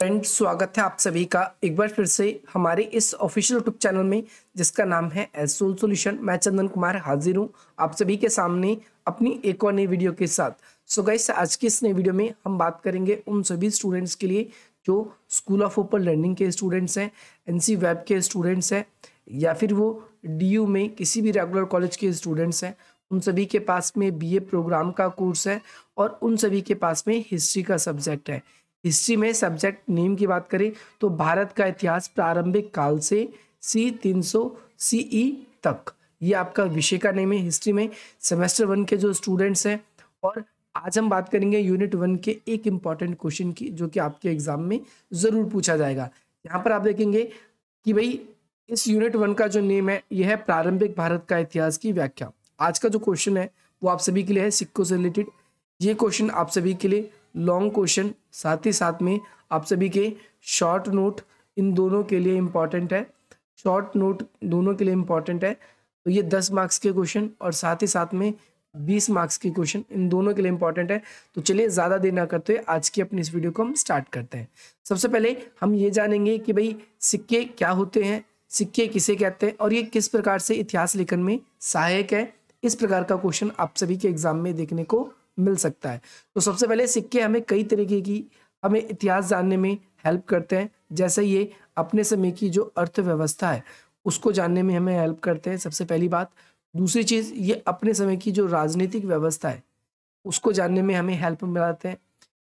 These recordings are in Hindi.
फ्रेंड्स, स्वागत है आप सभी का एक बार फिर से हमारे इस ऑफिशियल यूट्यूब चैनल में जिसका नाम है एसोल सॉल्यूशन। मैं चंदन कुमार हाजिर हूँ आप सभी के सामने अपनी एक और नई वीडियो के साथ। सो गाइस, आज की इस नई वीडियो में हम बात करेंगे उन सभी स्टूडेंट्स के लिए जो स्कूल ऑफ ओपन लर्निंग के स्टूडेंट्स हैं, एनसी वेब के स्टूडेंट्स हैं, या फिर वो डीयू में किसी भी रेगुलर कॉलेज के स्टूडेंट्स हैं। उन सभी के पास में बीए प्रोग्राम का कोर्स है और उन सभी के पास में हिस्ट्री का सब्जेक्ट है। हिस्ट्री में सब्जेक्ट नेम की बात करें तो भारत का इतिहास प्रारंभिक काल से C300 CE तक, ये आपका विषय का नेम है हिस्ट्री में। सेमेस्टर 1 के जो स्टूडेंट्स हैं, और आज हम बात करेंगे यूनिट 1 के एक इम्पॉर्टेंट क्वेश्चन की जो कि आपके एग्जाम में ज़रूर पूछा जाएगा। यहाँ पर आप देखेंगे कि भाई इस यूनिट 1 का जो नेम है यह है प्रारंभिक भारत का इतिहास की व्याख्या। आज का जो क्वेश्चन है वो आप सभी के लिए है सिक्कों से रिलेटेड। ये क्वेश्चन आप सभी के लिए लॉन्ग क्वेश्चन, साथ ही साथ में आप सभी के शॉर्ट नोट, इन दोनों के लिए इम्पॉर्टेंट है। शॉर्ट नोट दोनों के लिए इम्पॉर्टेंट है। तो ये 10 मार्क्स के क्वेश्चन और साथ ही साथ में 20 मार्क्स के क्वेश्चन, इन दोनों के लिए इम्पॉर्टेंट है। तो चलिए ज़्यादा देर ना करते हुए आज की अपनी इस वीडियो को हम स्टार्ट करते हैं। सबसे पहले हम ये जानेंगे कि भाई सिक्के क्या होते हैं, सिक्के किसे कहते हैं और ये किस प्रकार से इतिहास लेखन में सहायक है। इस प्रकार का क्वेश्चन आप सभी के एग्जाम में देखने को मिल सकता है। तो सबसे पहले सिक्के हमें कई तरीके की हमें इतिहास जानने में हेल्प करते हैं। जैसे ये अपने समय की जो अर्थव्यवस्था है उसको जानने में हमें हेल्प करते हैं, सबसे पहली बात। दूसरी चीज़, ये अपने समय की जो राजनीतिक व्यवस्था है उसको जानने में हमें हेल्प मिलाते हैं।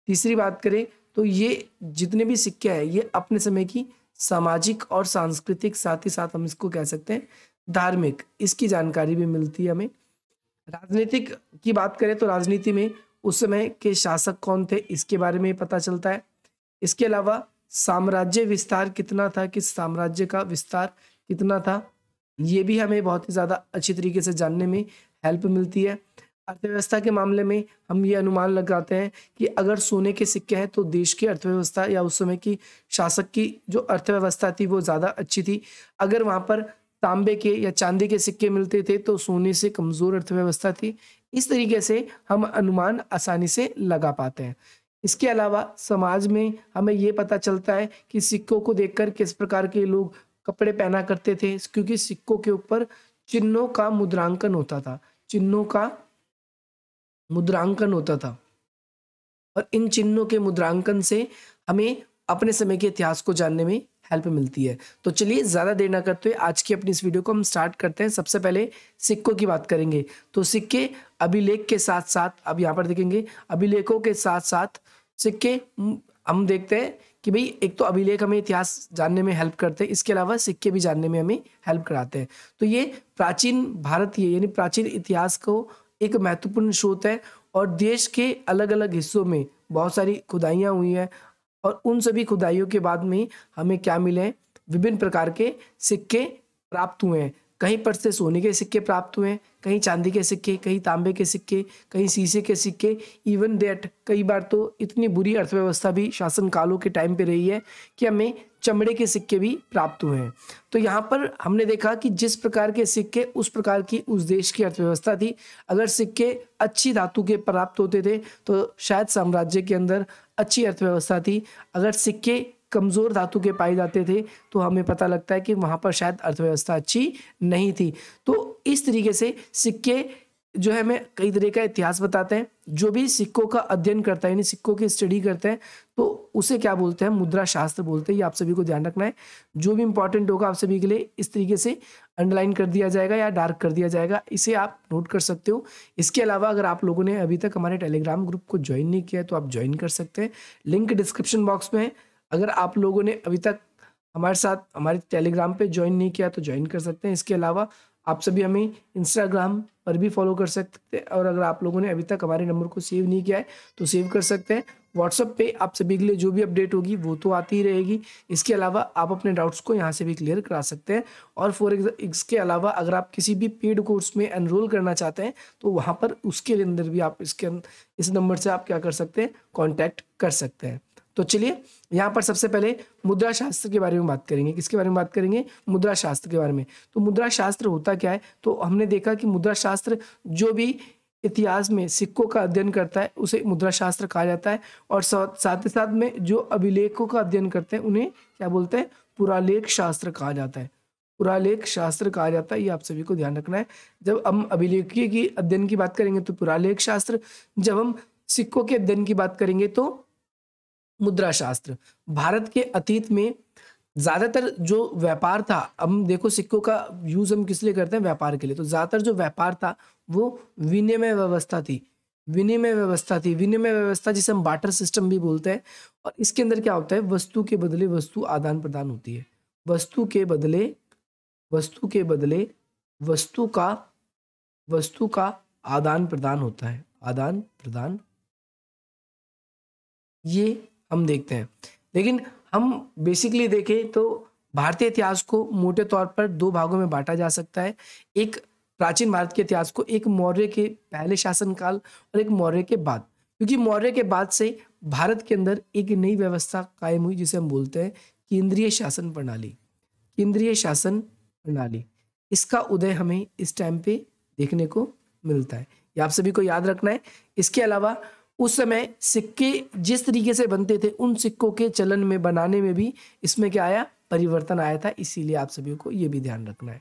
तीसरी बात करें तो ये जितने भी सिक्के हैं ये अपने समय की सामाजिक और सांस्कृतिक, साथ ही साथ हम इसको कह सकते हैं धार्मिक, इसकी जानकारी भी मिलती है हमें। राजनीतिक की बात करें तो राजनीति में उस समय के शासक कौन थे इसके बारे में पता चलता है। इसके अलावा साम्राज्य विस्तार कितना था, किस साम्राज्य का विस्तार कितना था, ये भी हमें बहुत ही ज़्यादा अच्छी तरीके से जानने में हेल्प मिलती है। अर्थव्यवस्था के मामले में हम ये अनुमान लगाते हैं कि अगर सोने के सिक्के हैं तो देश की अर्थव्यवस्था या उस समय की शासक की जो अर्थव्यवस्था थी वो ज़्यादा अच्छी थी। अगर वहाँ पर तांबे के या चांदी के सिक्के मिलते थे तो सोने से कमज़ोर अर्थव्यवस्था थी। इस तरीके से हम अनुमान आसानी से लगा पाते हैं। इसके अलावा समाज में हमें ये पता चलता है कि सिक्कों को देखकर किस प्रकार के लोग कपड़े पहना करते थे, क्योंकि सिक्कों के ऊपर चिन्हों का मुद्रांकन होता था, चिन्हों का मुद्रांकन होता था, और इन चिन्हों के मुद्रांकन से हमें अपने समय के इतिहास को जानने में हेल्प मिलती है। तो चलिए ज़्यादा देर ना करते हुए आज की अपनी इस वीडियो को हम स्टार्ट करते हैं। सबसे पहले सिक्कों की बात करेंगे। तो सिक्के अभिलेख के साथ साथ, अब यहाँ पर देखेंगे अभिलेखों के साथ साथ सिक्के, हम देखते हैं कि भाई एक तो अभिलेख हमें इतिहास जानने में हेल्प करते हैं, इसके अलावा सिक्के भी जानने में हमें हेल्प कराते हैं। तो ये प्राचीन भारतीय यानी प्राचीन इतिहास को एक महत्वपूर्ण स्रोत है, और देश के अलग अलग हिस्सों में बहुत सारी खुदाइयाँ हुई हैं, और उन सभी खुदाइयों के बाद में हमें क्या मिले हैं, विभिन्न प्रकार के सिक्के प्राप्त हुए हैं। कहीं पर से सोने के सिक्के प्राप्त हुए हैं, कहीं चांदी के सिक्के, कहीं तांबे के सिक्के, कहीं शीशे के सिक्के। इवन दैट कई बार तो इतनी बुरी अर्थव्यवस्था भी शासन कालों के टाइम पे रही है कि हमें चमड़े के सिक्के भी प्राप्त हुए हैं। तो यहाँ पर हमने देखा कि जिस प्रकार के सिक्के उस प्रकार की उस देश की अर्थव्यवस्था थी। अगर सिक्के अच्छी धातु के प्राप्त होते थे तो शायद साम्राज्य के अंदर अच्छी अर्थव्यवस्था थी। अगर सिक्के कमज़ोर धातु के पाए जाते थे तो हमें पता लगता है कि वहाँ पर शायद अर्थव्यवस्था अच्छी नहीं थी। तो इस तरीके से सिक्के जो है हमें कई तरह का इतिहास बताते हैं। जो भी सिक्कों का अध्ययन करता है यानी सिक्कों की स्टडी करते हैं तो उसे क्या बोलते हैं, मुद्रा शास्त्र बोलते हैं। ये आप सभी को ध्यान रखना है। जो भी इंपॉर्टेंट होगा आप सभी के लिए इस तरीके से अंडरलाइन कर दिया जाएगा या डार्क कर दिया जाएगा, इसे आप नोट कर सकते हो। इसके अलावा अगर आप लोगों ने अभी तक हमारे टेलीग्राम ग्रुप को ज्वाइन नहीं किया है तो आप ज्वाइन कर सकते हैं, लिंक डिस्क्रिप्शन बॉक्स में है। अगर आप लोगों ने अभी तक हमारे साथ हमारे टेलीग्राम पे ज्वाइन नहीं किया तो ज्वाइन कर सकते हैं। इसके अलावा आप सभी हमें इंस्टाग्राम पर भी फॉलो कर सकते हैं, और अगर आप लोगों ने अभी तक हमारे नंबर को सेव नहीं किया है तो सेव कर सकते हैं। व्हाट्सएप पे आप सभी के लिए जो भी अपडेट होगी वो तो आती ही रहेगी। इसके अलावा आप अपने डाउट्स को यहाँ से भी क्लियर करा सकते हैं। और इसके अलावा अगर आप किसी भी पेड कोर्स में एनरोल करना चाहते हैं तो वहाँ पर उसके अंदर भी आप इस नंबर से आप क्या कर सकते हैं, कॉन्टैक्ट कर सकते हैं। तो चलिए यहाँ पर सबसे पहले मुद्रा शास्त्र के बारे में बात करेंगे। किसके बारे में बात करेंगे, मुद्रा शास्त्र के बारे में। तो मुद्रा शास्त्र होता क्या है, तो हमने देखा कि मुद्रा शास्त्र जो भी इतिहास में सिक्कों का अध्ययन करता है उसे मुद्रा शास्त्र कहा जाता है। और साथ ही साथ में जो अभिलेखों का अध्ययन करते हैं उन्हें क्या बोलते हैं, पुरालेख शास्त्र कहा जाता है। पुरालेख शास्त्र कहा जाता है, ये आप सभी को ध्यान रखना है। जब हम अभिलेखीय की अध्ययन की बात करेंगे तो पुरालेख शास्त्र, जब हम सिक्कों के अध्ययन की बात करेंगे तो मुद्रा शास्त्र। भारत के अतीत में ज्यादातर जो व्यापार था, हम देखो सिक्कों का यूज हम किस लिए करते हैं, व्यापार के लिए। तो ज्यादातर जो व्यापार था वो विनिमय व्यवस्था थी, विनिमय व्यवस्था थी। विनिमय व्यवस्था जिसे हम बार्टर सिस्टम भी बोलते हैं। और इसके अंदर क्या होता है, वस्तु के बदले वस्तु आदान प्रदान होती है। वस्तु के बदले वस्तु के बदले वस्तु का आदान प्रदान होता है, आदान प्रदान, ये हम देखते हैं। लेकिन हम बेसिकली देखें तो भारतीय इतिहास को मोटे तौर पर दो भागों में बांटा जा सकता है। एक प्राचीन भारत के इतिहास को, एक मौर्य के पहले शासनकाल और एक मौर्य के बाद। क्योंकि मौर्य के बाद से भारत के अंदर एक नई व्यवस्था कायम हुई जिसे हम बोलते हैं केंद्रीय शासन प्रणाली। केंद्रीय शासन प्रणाली, इसका उदय हमें इस टाइम पे देखने को मिलता है, ये आप सभी को याद रखना है। इसके अलावा उस समय सिक्के जिस तरीके से बनते थे, उन सिक्कों के चलन में, बनाने में भी इसमें क्या आया, परिवर्तन आया था। इसीलिए आप सभी को ये भी ध्यान रखना है।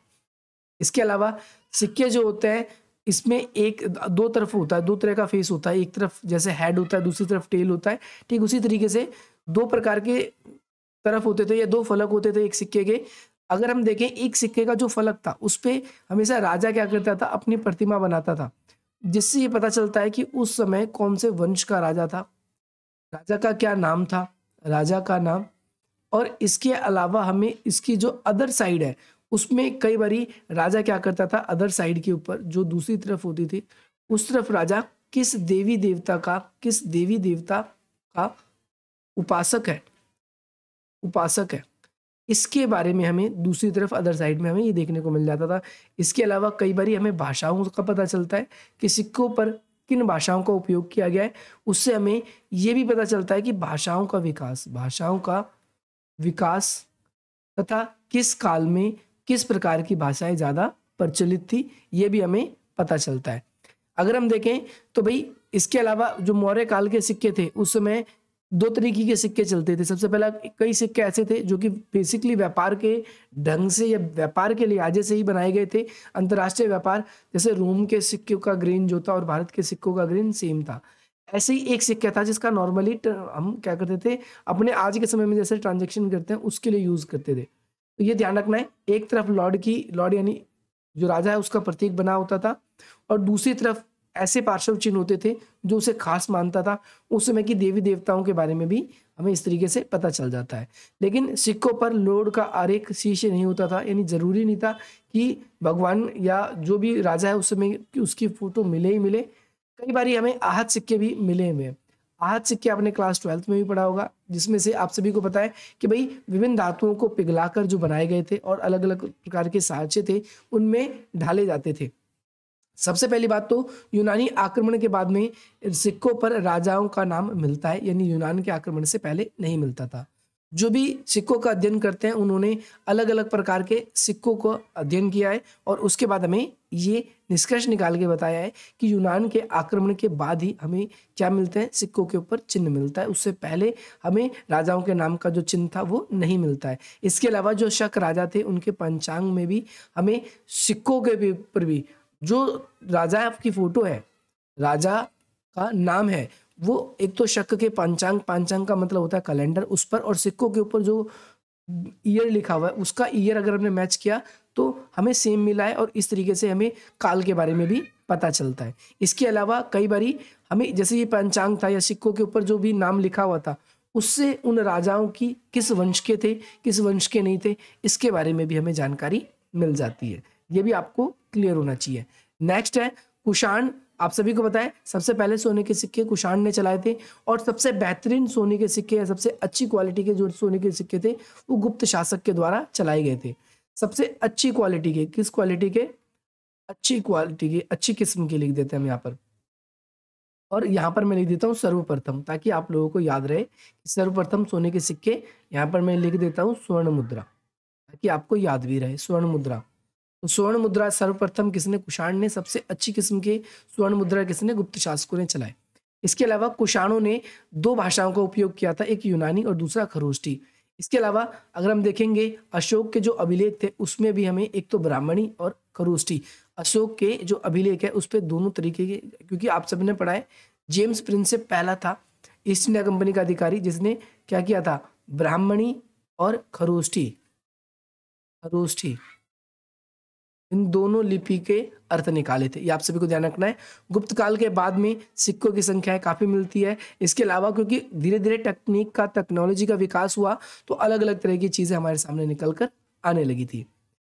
इसके अलावा सिक्के जो होते हैं इसमें एक दो तरफ होता है, दो तरह का फेस होता है। एक तरफ जैसे हेड होता है, दूसरी तरफ टेल होता है। ठीक उसी तरीके से दो प्रकार के तरफ होते थे या दो फलक होते थे एक सिक्के के। अगर हम देखें एक सिक्के का जो फलक था उस पे हमेशा राजा क्या करता था, अपनी प्रतिमा बनाता था, जिससे ये पता चलता है कि उस समय कौन से वंश का राजा था, राजा का क्या नाम था, राजा का नाम। और इसके अलावा हमें इसकी जो अदर साइड है उसमें कई बारी राजा क्या करता था, अदर साइड के ऊपर जो दूसरी तरफ होती थी उस तरफ राजा किस देवी देवता का उपासक है, इसके बारे में हमें दूसरी तरफ अदर साइड में हमें ये देखने को मिल जाता था। इसके अलावा कई बारी हमें भाषाओं का पता चलता है कि सिक्कों पर किन भाषाओं का उपयोग किया गया है। उससे हमें ये भी पता चलता है कि भाषाओं का विकास तथा किस काल में किस प्रकार की भाषाएं ज़्यादा प्रचलित थी, ये भी हमें पता चलता है। अगर हम देखें तो भाई इसके अलावा जो मौर्य काल के सिक्के थे उस समय दो तरीके के सिक्के चलते थे। सबसे पहला कई सिक्के ऐसे थे जो कि बेसिकली व्यापार के ढंग से या व्यापार के लिहाजे से ही बनाए गए थे, अंतर्राष्ट्रीय व्यापार। जैसे रोम के सिक्कों का ग्रेन जो था और भारत के सिक्कों का ग्रेन सेम था। ऐसे ही एक सिक्का था जिसका नॉर्मली हम क्या करते थे, अपने आज के समय में जैसे ट्रांजेक्शन करते हैं उसके लिए यूज करते थे। तो ये ध्यान रखना है, एक तरफ लॉर्ड यानी जो राजा है उसका प्रतीक बना होता था और दूसरी तरफ ऐसे पार्श्व चिन्ह होते थे जो उसे खास मानता था। उस समय की देवी देवताओं के बारे में भी हमें इस तरीके से पता चल जाता है। लेकिन सिक्कों पर लॉर्ड का आरेख शीर्ष नहीं होता था, यानी जरूरी नहीं था कि भगवान या जो भी राजा है उस समय की उसकी फोटो मिले ही मिले। कई बार हमें आहत सिक्के भी मिले हुए हैं। आहत सिक्के आपने क्लास 12th में भी पढ़ा होगा, जिसमें से आप सभी को पता है कि भाई विभिन्न धातुओं को पिघलाकर जो बनाए गए थे और अलग अलग प्रकार के सांचे थे उनमें ढाले जाते थे। सबसे पहली बात तो यूनानी आक्रमण के बाद में सिक्कों पर राजाओं का नाम मिलता है, यानी यूनान के आक्रमण से पहले नहीं मिलता था। जो भी सिक्कों का अध्ययन करते हैं उन्होंने अलग अलग प्रकार के सिक्कों को अध्ययन किया है और उसके बाद हमें ये निष्कर्ष निकाल के बताया है कि यूनान के आक्रमण के बाद ही हमें क्या मिलते हैं, सिक्कों के ऊपर चिन्ह मिलता है। उससे पहले हमें राजाओं के नाम का जो चिन्ह था वो नहीं मिलता है। इसके अलावा जो शक राजा थे उनके पंचांग में भी हमें सिक्कों के ऊपर भी जो राजा की फोटो है, राजा का नाम है, वो एक तो शक के पंचांग का मतलब होता है कैलेंडर, उस पर, और सिक्कों के ऊपर जो ईयर लिखा हुआ है उसका ईयर अगर हमने मैच किया तो हमें सेम मिला है और इस तरीके से हमें काल के बारे में भी पता चलता है। इसके अलावा कई बारी हमें जैसे ये पंचांग था या सिक्कों के ऊपर जो भी नाम लिखा हुआ था उससे उन राजाओं की किस वंश के थे किस वंश के नहीं थे इसके बारे में भी हमें जानकारी मिल जाती है। ये भी आपको क्लियर होना चाहिए। नेक्स्ट है कुषाण। आप सभी को पता है सबसे पहले सोने के सिक्के कुषाण ने चलाए थे और सबसे बेहतरीन सोने के सिक्के या सबसे अच्छी क्वालिटी के जो सोने के सिक्के थे वो गुप्त शासक के द्वारा चलाए गए थे। सबसे अच्छी क्वालिटी के, किस क्वालिटी के, अच्छी क्वालिटी के, अच्छी किस्म के लिख देते हैं हम यहाँ पर। और यहाँ पर मैं लिख देता हूँ सर्वप्रथम, ताकि आप लोगों को याद रहे कि सर्वप्रथम सोने के सिक्के। यहाँ पर मैं लिख देता हूँ स्वर्ण मुद्रा, ताकि आपको याद भी रहे, स्वर्ण मुद्रा। तो स्वर्ण मुद्रा सर्वप्रथम किसने, कुषाण ने। सबसे अच्छी किस्म के स्वर्ण मुद्रा किसने, गुप्त शासकों ने चलाए। इसके अलावा कुषाणों ने 2 भाषाओं का उपयोग किया था, एक यूनानी और दूसरा खरोष्टी। इसके अलावा अगर हम देखेंगे अशोक के जो अभिलेख थे उसमें भी हमें एक तो ब्राह्मणी और खरोष्टी, अशोक के जो अभिलेख है उस पर दोनों तरीके के, क्योंकि आप सबने ने पढ़ा है जेम्स प्रिंसेप पहला था ईस्ट इंडिया कंपनी का अधिकारी जिसने क्या किया था, ब्राह्मणी और खरोष्टी इन दोनों लिपि के अर्थ निकाले थे। ये आप सभी को ध्यान रखना है। गुप्त काल के बाद में सिक्कों की संख्या काफी मिलती है। इसके अलावा क्योंकि धीरे धीरे टेक्नोलॉजी का विकास हुआ तो अलग अलग तरह की चीजें हमारे सामने निकल कर आने लगी थी।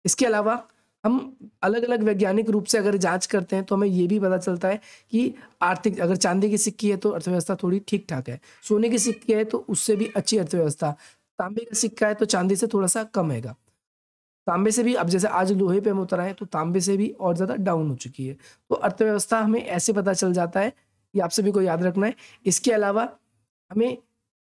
इसके अलावा हम अलग अलग वैज्ञानिक रूप से अगर जांच करते हैं तो हमें ये भी पता चलता है कि आर्थिक, अगर चांदी की सिक्की है तो अर्थव्यवस्था थोड़ी ठीक ठाक है, सोने की सिक्की है तो उससे भी अच्छी अर्थव्यवस्था, तांबे का सिक्का है तो चांदी से थोड़ा सा कम हैगा, तांबे से भी अब जैसे आज लोहे पे हम उतर आए तो तांबे से भी और ज़्यादा डाउन हो चुकी है। तो अर्थव्यवस्था हमें ऐसे पता चल जाता है, ये आप सभी को याद रखना है। इसके अलावा हमें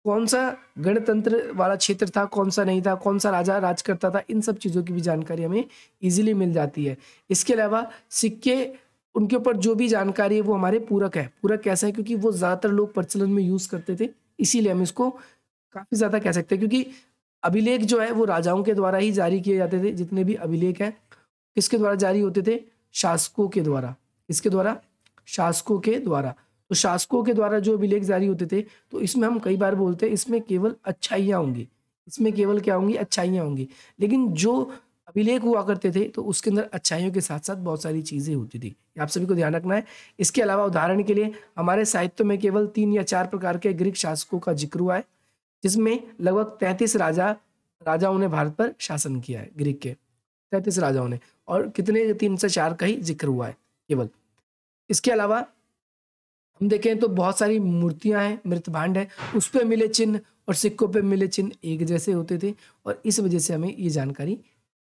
कौन सा गणतंत्र वाला क्षेत्र था, कौन सा नहीं था, कौन सा राजा राज करता था, इन सब चीज़ों की भी जानकारी हमें इजीली मिल जाती है। इसके अलावा सिक्के, उनके ऊपर जो भी जानकारी है वो हमारे पूरक है। पूरक कैसा है, क्योंकि वो ज़्यादातर लोग प्रचलन में यूज़ करते थे, इसीलिए हम इसको काफ़ी ज़्यादा कह सकते हैं। क्योंकि अभिलेख जो है वो राजाओं के द्वारा ही जारी किए जाते थे। जितने भी अभिलेख हैं किसके द्वारा जारी होते थे, शासकों के द्वारा। किसके द्वारा, शासकों के द्वारा। तो शासकों के द्वारा जो अभिलेख जारी होते थे तो इसमें हम कई बार बोलते हैं इसमें केवल अच्छाइयाँ होंगी, इसमें केवल क्या होंगी, अच्छाइयाँ होंगी। लेकिन जो अभिलेख हुआ करते थे तो उसके अंदर अच्छाइयों के साथ साथ बहुत सारी चीज़ें होती थी, आप सभी को ध्यान रखना है। इसके अलावा उदाहरण के लिए हमारे साहित्य में केवल 3 या 4 प्रकार के ग्रीक शासकों का जिक्र हुआ है, जिसमें लगभग 33 राजाओं ने भारत पर शासन किया है, ग्रीक के 33 राजाओं ने, और कितने 3 से 4 का ही जिक्र हुआ है केवल। इसके अलावा हम देखें तो बहुत सारी मूर्तियां हैं, मृतभांड है, उस पर मिले चिन्ह और सिक्कों पे मिले चिन्ह एक जैसे होते थे और इस वजह से हमें ये जानकारी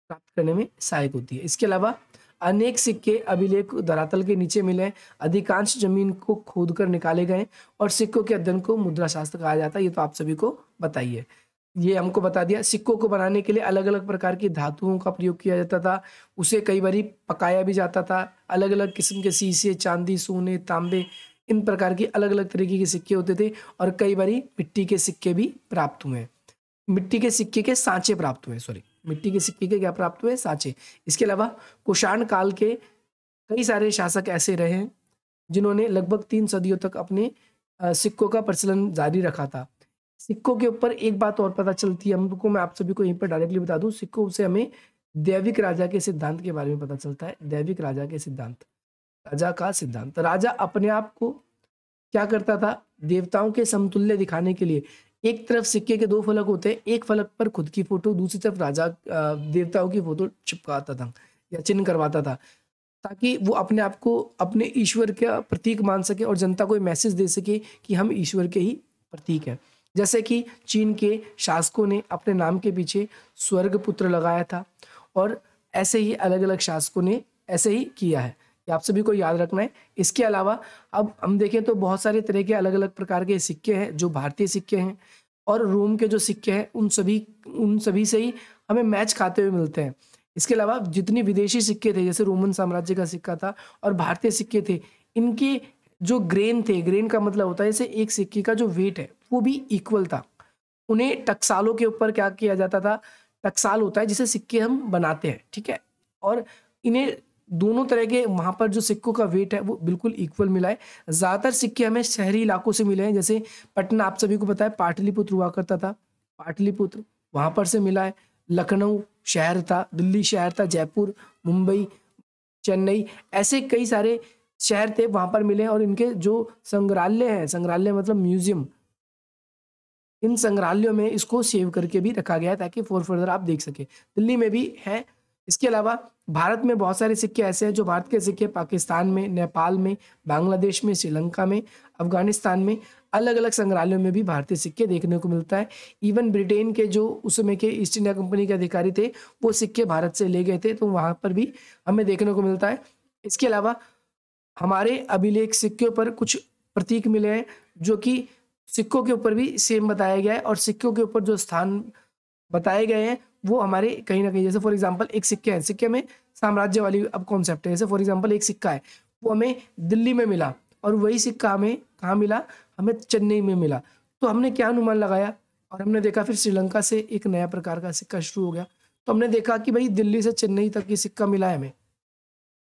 प्राप्त करने में सहायक होती है। इसके अलावा अनेक सिक्के अभिलेख धरातल के नीचे मिले हैं, अधिकांश जमीन को खोदकर निकाले गए और सिक्कों के अध्ययन को मुद्रा शास्त्र कहा जाता है। ये तो आप सभी को बताइए, ये हमको बता दिया। सिक्कों को बनाने के लिए अलग अलग प्रकार की धातुओं का प्रयोग किया जाता था, उसे कई बार पकाया भी जाता था। अलग अलग किस्म के शीशे, चांदी, सोने, तांबे, इन प्रकार की अलग अलग तरीके के सिक्के होते थे और कई बार मिट्टी के सिक्के भी प्राप्त हुए, मिट्टी के सिक्के के सांचे प्राप्त हुए, मिट्टी के सिक्के के क्या प्राप्त हुए, सांचे। इसके अलावा कुषाण काल के कई सारे शासक ऐसे रहे हैं जिन्होंने लगभग 3 सदियों तक अपने सिक्कों का प्रचलन जारी रखा था। सिक्कों के ऊपर एक बात और पता चलती है हमको, मैं आप सभी को यहीं पर डायरेक्टली बता दूं, सिक्कों से हमें दैविक राजा के सिद्धांत के बारे में पता चलता है। दैविक राजा के सिद्धांत, राजा का सिद्धांत। राजा अपने आप को क्या करता था, देवताओं के समतुल्य दिखाने के लिए एक तरफ सिक्के के 2 फलक होते हैं, एक फलक पर खुद की फोटो, दूसरी तरफ राजा देवताओं की फोटो चिपकाता था या चिन्ह करवाता था, ताकि वो अपने आप को अपने ईश्वर का प्रतीक मान सके और जनता को मैसेज दे सके कि हम ईश्वर के ही प्रतीक हैं। जैसे कि चीन के शासकों ने अपने नाम के पीछे स्वर्ग पुत्र लगाया था और ऐसे ही अलग अलग शासकों ने ऐसे ही किया है, ये आप सभी को याद रखना है। इसके अलावा अब हम देखें तो बहुत सारे तरह के अलग अलग प्रकार के सिक्के हैं जो भारतीय सिक्के हैं और रोम के जो सिक्के हैं उन सभी से ही हमें मैच खाते हुए मिलते हैं। इसके अलावा जितनी विदेशी सिक्के थे, जैसे रोमन साम्राज्य का सिक्का था और भारतीय सिक्के थे, इनके जो ग्रेन थे, ग्रेन का मतलब होता है जैसे एक सिक्के का जो वेट है वो भी इक्वल था। उन्हें टकसालों के ऊपर क्या किया जाता था, टकसाल होता है जिसे सिक्के हम बनाते हैं, ठीक है, और इन्हें दोनों तरह के वहाँ पर जो सिक्कों का वेट है वो बिल्कुल इक्वल मिला है। ज़्यादातर सिक्के हमें शहरी इलाकों से मिले हैं, जैसे पटना आप सभी को पता है पाटलिपुत्र हुआ करता था, पाटलिपुत्र वहाँ पर से मिला है। लखनऊ शहर था, दिल्ली शहर था, जयपुर, मुंबई, चेन्नई, ऐसे कई सारे शहर थे वहाँ पर मिले हैं। और इनके जो संग्रहालय है, संग्रहालय मतलब म्यूजियम, इन संग्रहालयों में इसको सेव करके भी रखा गया है ताकि फॉर फर्दर आप देख सके। दिल्ली में भी है। इसके अलावा भारत में बहुत सारे सिक्के ऐसे हैं जो भारत के सिक्के पाकिस्तान में, नेपाल में, बांग्लादेश में, श्रीलंका में, अफगानिस्तान में अलग अलग संग्रहालयों में भी भारतीय सिक्के देखने को मिलता है। इवन ब्रिटेन के जो उस समय के ईस्ट इंडिया कंपनी के अधिकारी थे वो सिक्के भारत से ले गए थे, तो वहाँ पर भी हमें देखने को मिलता है। इसके अलावा हमारे अभिलेख सिक्कों पर कुछ प्रतीक मिले हैं जो कि सिक्कों के ऊपर भी सेम बताया गया है और सिक्कों के ऊपर जो स्थान बताए गए हैं वो हमारे कहीं ना कहीं, जैसे फॉर एग्जांपल एक सिक्के हैं, सिक्के में साम्राज्य वाली अब कॉन्सेप्ट है। जैसे फॉर एग्जांपल एक सिक्का है, वो हमें दिल्ली में मिला और वही सिक्का हमें कहाँ मिला, हमें चेन्नई में मिला। तो हमने क्या अनुमान लगाया और हमने देखा फिर श्रीलंका से एक नया प्रकार का सिक्का शुरू हो गया, तो हमने देखा कि भाई दिल्ली से चेन्नई तक ये सिक्का मिला है हमें।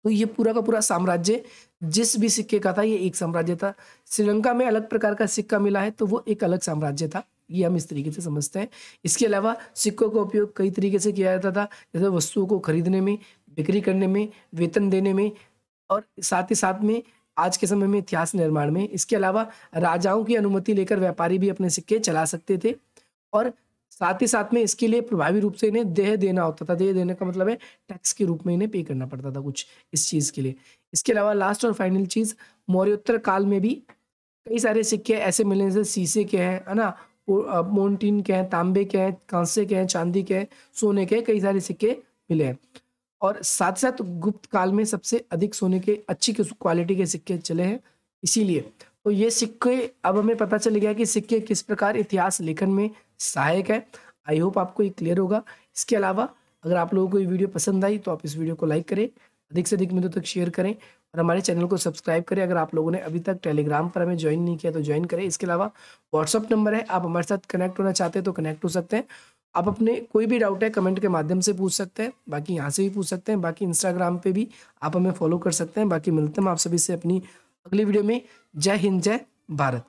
तो ये पूरा का पूरा साम्राज्य जिस भी सिक्के का था ये एक साम्राज्य था। श्रीलंका में अलग प्रकार का सिक्का मिला है तो वो एक अलग साम्राज्य था, ये हम इस तरीके से समझते हैं। इसके अलावा सिक्कों का उपयोग कई तरीके से किया जाता था, जैसे वस्तुओं को खरीदने में, बिक्री करने में, वेतन देने में और साथ ही साथ में आज के समय में इतिहास निर्माण में। इसके अलावा राजाओं की अनुमति लेकर व्यापारी भी अपने सिक्के चला सकते थे और साथ ही साथ में इसके लिए प्रभावी रूप से इन्हें देह देना होता था। देह देने का मतलब है टैक्स के रूप में इन्हें पे करना पड़ता था कुछ इस चीज़ के लिए। इसके अलावा लास्ट और फाइनल चीज़, मौर्योत्तर काल में भी कई सारे सिक्के ऐसे मिले जैसे शीशे के हैं, है ना, मोन्टीन के हैं, तांबे के हैं, कांसे के हैं, चांदी के हैं, सोने के, कई सारे सिक्के मिले हैं। और साथ साथ गुप्त काल में सबसे अधिक सोने के अच्छी क्वालिटी के सिक्के चले हैं। इसीलिए तो ये सिक्के अब हमें पता चल गया कि सिक्के किस प्रकार इतिहास लेखन में सहायक है। आई होप आपको ये क्लियर होगा। इसके अलावा अगर आप लोगों को ये वीडियो पसंद आई तो आप इस वीडियो को लाइक करें, अधिक से अधिक मित्रों तक शेयर करें और हमारे चैनल को सब्सक्राइब करें। अगर आप लोगों ने अभी तक टेलीग्राम पर हमें ज्वाइन नहीं किया तो ज्वाइन करें। इसके अलावा व्हाट्सअप नंबर है, आप हमारे साथ कनेक्ट होना चाहते हैं तो कनेक्ट हो सकते हैं। आप अपने कोई भी डाउट है कमेंट के माध्यम से पूछ सकते हैं, बाकी यहाँ से भी पूछ सकते हैं, बाकी इंस्टाग्राम पे भी आप हमें फॉलो कर सकते हैं। बाकी मिलते हैं आप सभी से अपनी अगली वीडियो में। जय हिंद, जय भारत।